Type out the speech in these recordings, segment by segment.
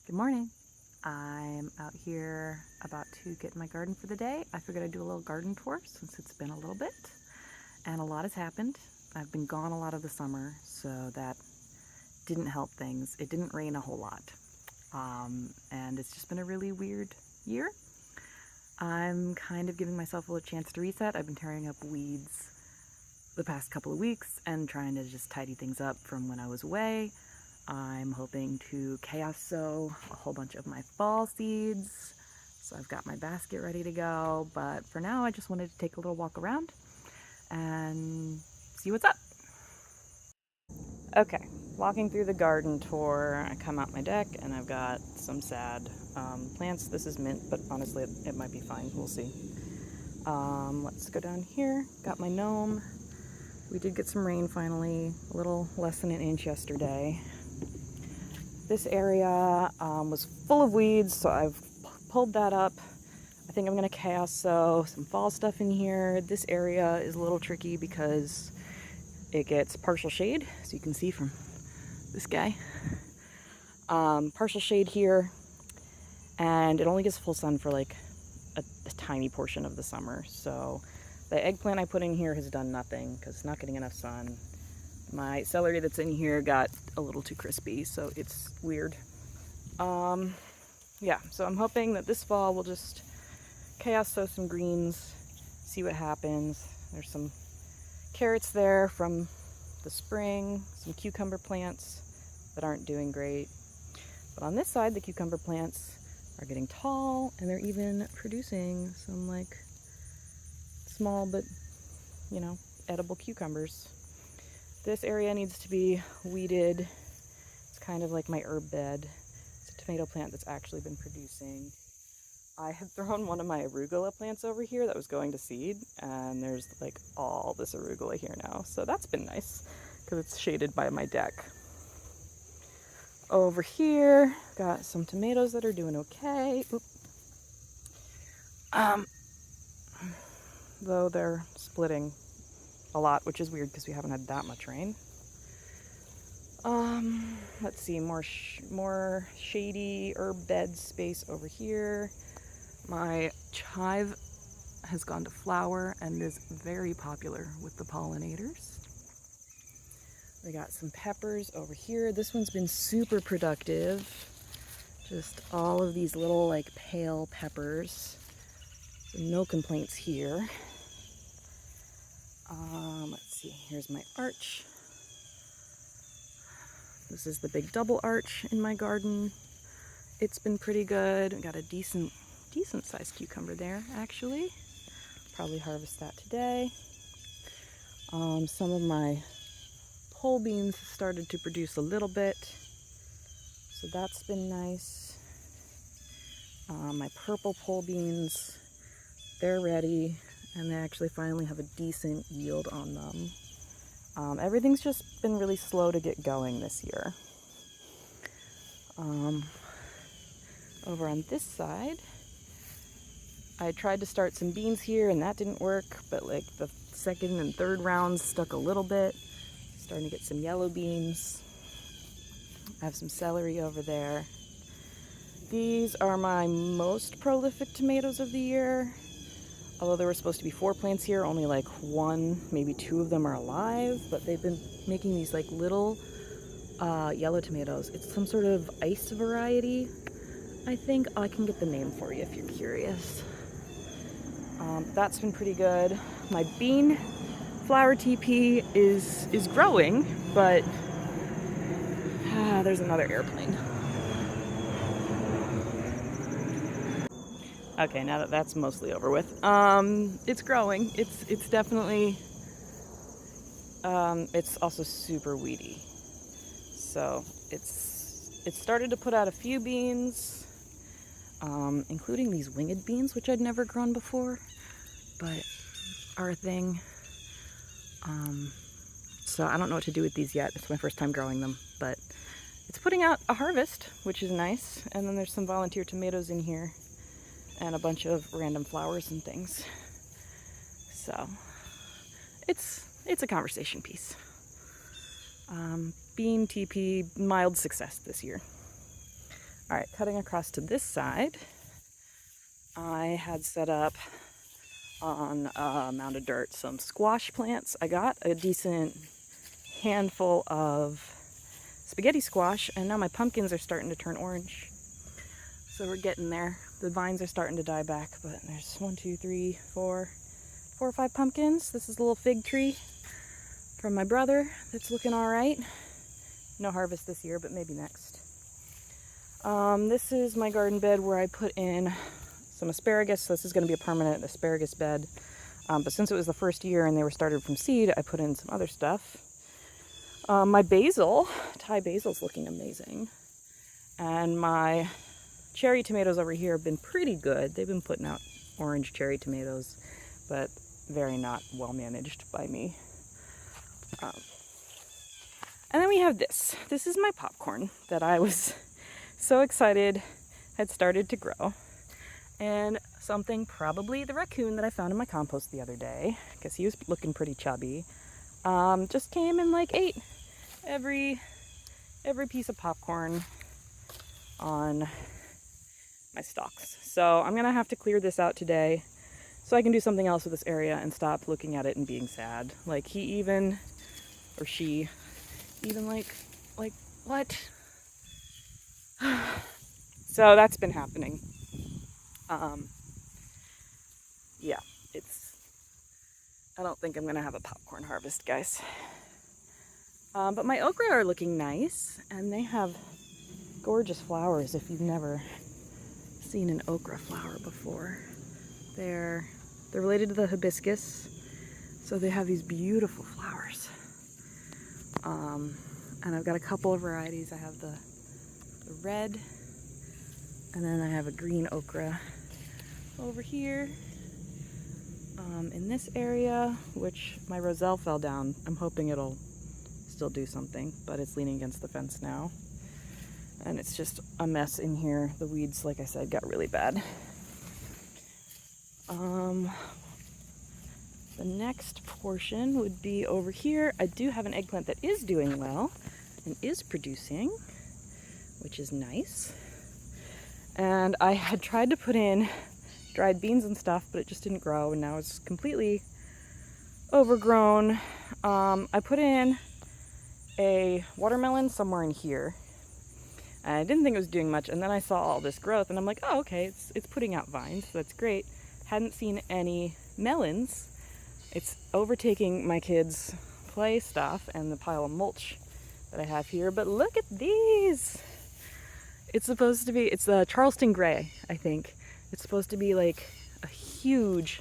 Good morning. I'm out here about to get in my garden for the day. I figured I'd do a little garden tour since it's been a little bit and a lot has happened. I've been gone a lot of the summer, so that didn't help things. It didn't rain a whole lot. And it's just been a really weird year. I'm kind of giving myself a little chance to reset. I've been tearing up weeds the past couple of weeks and trying to just tidy things up from when I was away. I'm hoping to chaos sow a whole bunch of my fall seeds. So I've got my basket ready to go. But for now, I just wanted to take a little walk around and see what's up. Okay, walking through the garden tour, I come out my deck and I've got some sad plants. This is mint, but honestly, it might be fine. We'll see. Let's go down here. Got my gnome. We did get some rain finally, a little less than an inch yesterday. This area was full of weeds, so I've pulled that up. I think I'm going to chaos sow some fall stuff in here. This area is a little tricky because it gets partial shade, so you can see from this guy. Partial shade here, and it only gets full sun for like a tiny portion of the summer. So the eggplant I put in here has done nothing because it's not getting enough sun. My celery that's in here got a little too crispy, so it's weird. Yeah, so I'm hoping that this fall we'll just chaos sow some greens, see what happens. There's some carrots there from the spring, some cucumber plants that aren't doing great. But on this side, the cucumber plants are getting tall and they're even producing some like small but, edible cucumbers. This area needs to be weeded. It's kind of like my herb bed. It's a tomato plant that's actually been producing. I had thrown one of my arugula plants over here that was going to seed, and there's like all this arugula here now. So that's been nice because it's shaded by my deck. Over here, got some tomatoes that are doing okay. Though they're splitting a lot, which is weird because we haven't had that much rain. Let's see, more shady herb bed space over here. My chive has gone to flower and is very popular with the pollinators. We got some peppers over here. This one's been super productive. Just all of these little like pale peppers. So no complaints here. Let's see, here's my arch. This is the big double arch in my garden. It's been pretty good. I got a decent sized cucumber there, actually. Probably harvest that today. Some of my pole beans started to produce a little bit, so that's been nice. My purple pole beans, they're ready, and they actually finally have a decent yield on them. Everything's just been really slow to get going this year. Over on this side, I tried to start some beans here and that didn't work, but like the second and third rounds stuck a little bit. Starting to get some yellow beans. I have some celery over there. These are my most prolific tomatoes of the year. Although there were supposed to be 4 plants here, only like 1, maybe 2 of them are alive, but they've been making these like little yellow tomatoes. It's some sort of ice variety, I think. I can get the name for you if you're curious. That's been pretty good. My bean flower TP is growing, but there's another airplane. Okay, now that that's mostly over with, it's growing. It's definitely, it's also super weedy. So it's started to put out a few beans, including these winged beans, which I'd never grown before, but are a thing. So I don't know what to do with these yet. It's my first time growing them, but it's putting out a harvest, which is nice. And then there's some volunteer tomatoes in here and a bunch of random flowers and things. So it's a conversation piece. Bean TP, mild success this year. All right, cutting across to this side, I had set up on a mound of dirt some squash plants. I got a decent handful of spaghetti squash, and now my pumpkins are starting to turn orange. So we're getting there. The vines are starting to die back, but there's 1, 2, 3, 4 or 5 pumpkins. This is a little fig tree from my brother that's looking all right. No harvest this year, but maybe next. This is my garden bed where I put in some asparagus. So this is going to be a permanent asparagus bed. But since it was the first year and they were started from seed, I put in some other stuff. My basil, Thai basil's looking amazing. And my cherry tomatoes over here have been pretty good. They've been putting out orange cherry tomatoes, but very not well managed by me. And then we have this. This is my popcorn that I was so excited had started to grow. And something, probably the raccoon that I found in my compost the other day, because he was looking pretty chubby, just came and like ate every piece of popcorn on my stalks. So I'm gonna have to clear this out today so I can do something else with this area and stop looking at it and being sad. Like he even, or she, even like what? So that's been happening. Yeah, I don't think I'm gonna have a popcorn harvest, guys. But my okra are looking nice, and they have gorgeous flowers. If you've never seen an okra flower before, they're related to the hibiscus, so they have these beautiful flowers. And I've got a couple of varieties. I have the red, and then I have a green okra over here in this area, which my roselle fell down. I'm hoping it'll still do something, but it's leaning against the fence now. And it's just a mess in here. The weeds, like I said, got really bad. The next portion would be over here. I do have an eggplant that is doing well and is producing, which is nice. And I had tried to put in dried beans and stuff, but it just didn't grow, and now it's completely overgrown. I put in a watermelon somewhere in here, and I didn't think it was doing much, and then I saw all this growth, and I'm like, oh, okay, it's putting out vines, so that's great. Hadn't seen any melons. It's overtaking my kids' play stuff and the pile of mulch that I have here, but look at these! It's supposed to be, it's the Charleston Gray, I think. It's supposed to be like a huge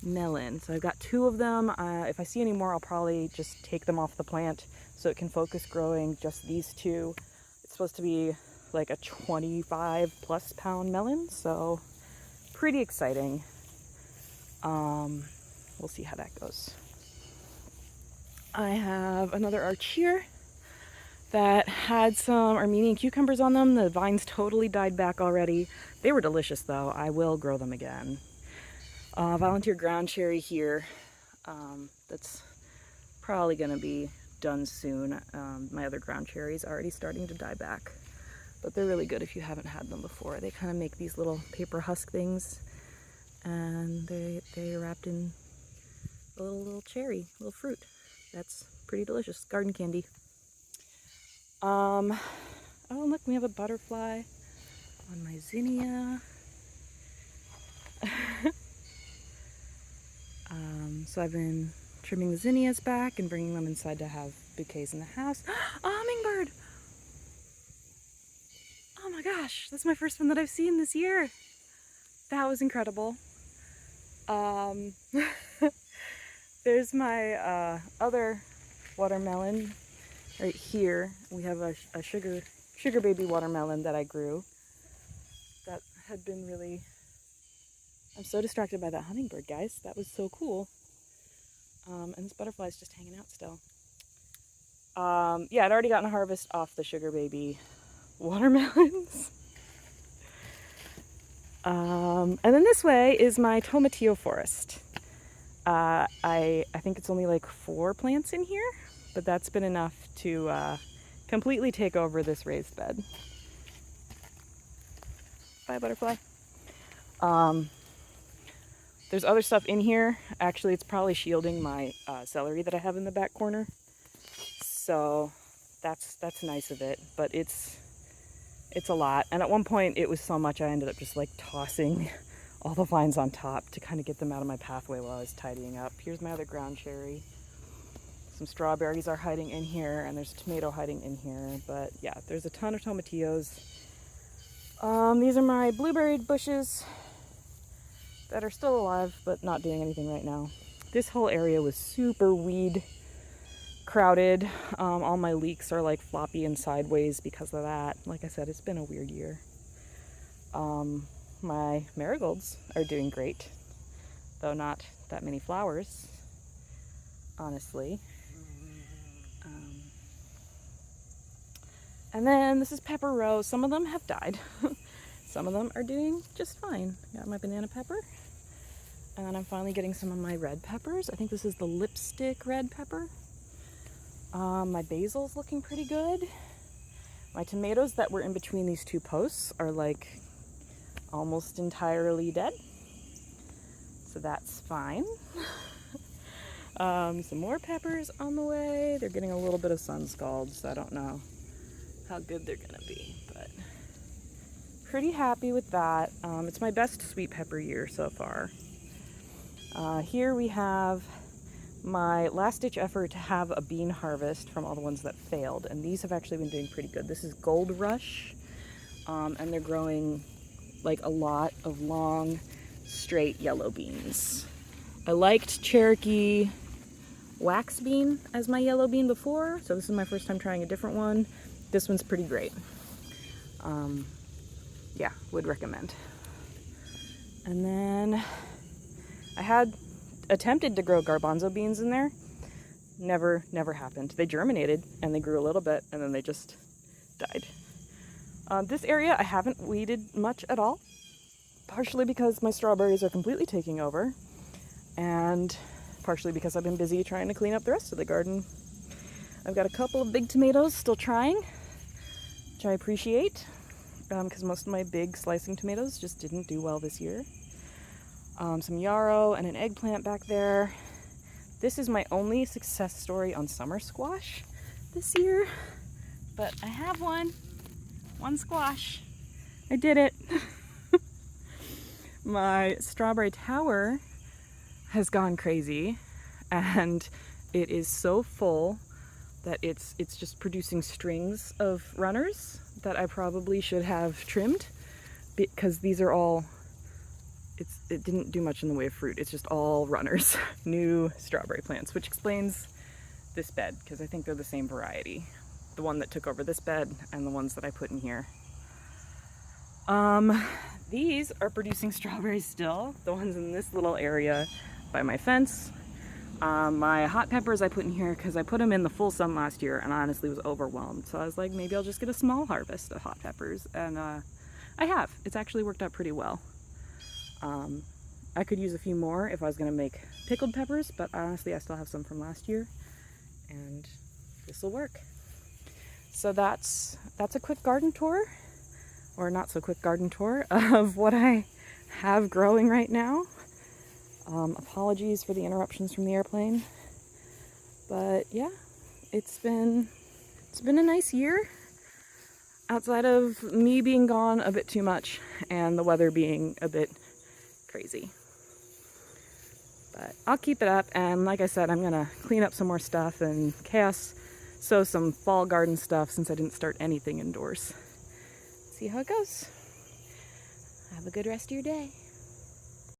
melon. So I've got 2 of them. If I see any more, I'll probably just take them off the plant so it can focus growing just these 2. It's supposed to be like a 25 plus pound melon, so pretty exciting. We'll see how that goes. I have another arch here that had some Armenian cucumbers on them. The vines totally died back already. They were delicious though. I will grow them again. Volunteer ground cherry here. That's probably gonna be done soon. My other ground cherries are already starting to die back, but they're really good if you haven't had them before. They kind of make these little paper husk things, and they're wrapped in a little cherry, little fruit. That's pretty delicious. Garden candy. Oh look, we have a butterfly on my zinnia. So I've been trimming the zinnias back and bringing them inside to have bouquets in the house. Hummingbird! Oh my gosh, that's my first one that I've seen this year. That was incredible. There's my other watermelon right here. We have a sugar baby watermelon that I grew that had been really... I'm so distracted by that hummingbird, guys. That was so cool. And this butterfly's just hanging out still. Yeah, I'd already gotten a harvest off the sugar baby watermelons. And then this way is my tomatillo forest. I think it's only like 4 plants in here, but that's been enough to completely take over this raised bed. Bye, butterfly. There's other stuff in here. Actually, it's probably shielding my celery that I have in the back corner. So that's nice of it, but it's a lot. And at one point it was so much I ended up just like tossing all the vines on top to kind of get them out of my pathway while I was tidying up. Here's my other ground cherry. Some strawberries are hiding in here, and there's a tomato hiding in here. But yeah, there's a ton of tomatillos. These are my blueberry bushes that are still alive but not doing anything right now. This whole area was super weed crowded. All my leeks are like floppy and sideways because of that. Like I said, it's been a weird year. My marigolds are doing great, though not that many flowers, honestly. And then this is Pepper Rose. Some of them have died. Some of them are doing just fine. Got my banana pepper. And then I'm finally getting some of my red peppers. I think this is the lipstick red pepper. My basil's looking pretty good. My tomatoes that were in between these two posts are like almost entirely dead. So that's fine. Some more peppers on the way. They're getting a little bit of sun scald, so I don't know how good they're gonna be, but pretty happy with that. It's my best sweet pepper year so far. Here we have my last-ditch effort to have a bean harvest from all the ones that failed, and these have actually been doing pretty good. This is Gold Rush, and they're growing like a lot of long, straight yellow beans. I liked Cherokee Wax Bean as my yellow bean before, so this is my first time trying a different one. This one's pretty great. Yeah, would recommend. And then I had attempted to grow garbanzo beans in there. Never happened. They germinated and they grew a little bit and then they just died. This area I haven't weeded much at all, partially because my strawberries are completely taking over and partially because I've been busy trying to clean up the rest of the garden. I've got a couple of big tomatoes still trying, which I appreciate, because most of my big slicing tomatoes just didn't do well this year. Some yarrow and an eggplant back there. This is my only success story on summer squash this year, but I have one squash. I did it. My strawberry tower has gone crazy, and it is so full that it's just producing strings of runners that I probably should have trimmed, because these are all, it didn't do much in the way of fruit. It's just all runners, new strawberry plants, which explains this bed, because I think they're the same variety. The one that took over this bed and the ones that I put in here. These are producing strawberries still, the ones in this little area by my fence. My hot peppers I put in here because I put them in the full sun last year and I honestly was overwhelmed. So I was like, maybe I'll just get a small harvest of hot peppers. And I have. It's actually worked out pretty well. I could use a few more if I was going to make pickled peppers, but honestly I still have some from last year and this will work. So that's a quick garden tour, or not so quick garden tour, of what I have growing right now. Apologies for the interruptions from the airplane, but yeah, it's been a nice year outside of me being gone a bit too much and the weather being a bit crazy. But I'll keep it up, and like I said, I'm gonna clean up some more stuff and chaos sow some fall garden stuff since I didn't start anything indoors. See how it goes. Have a good rest of your day.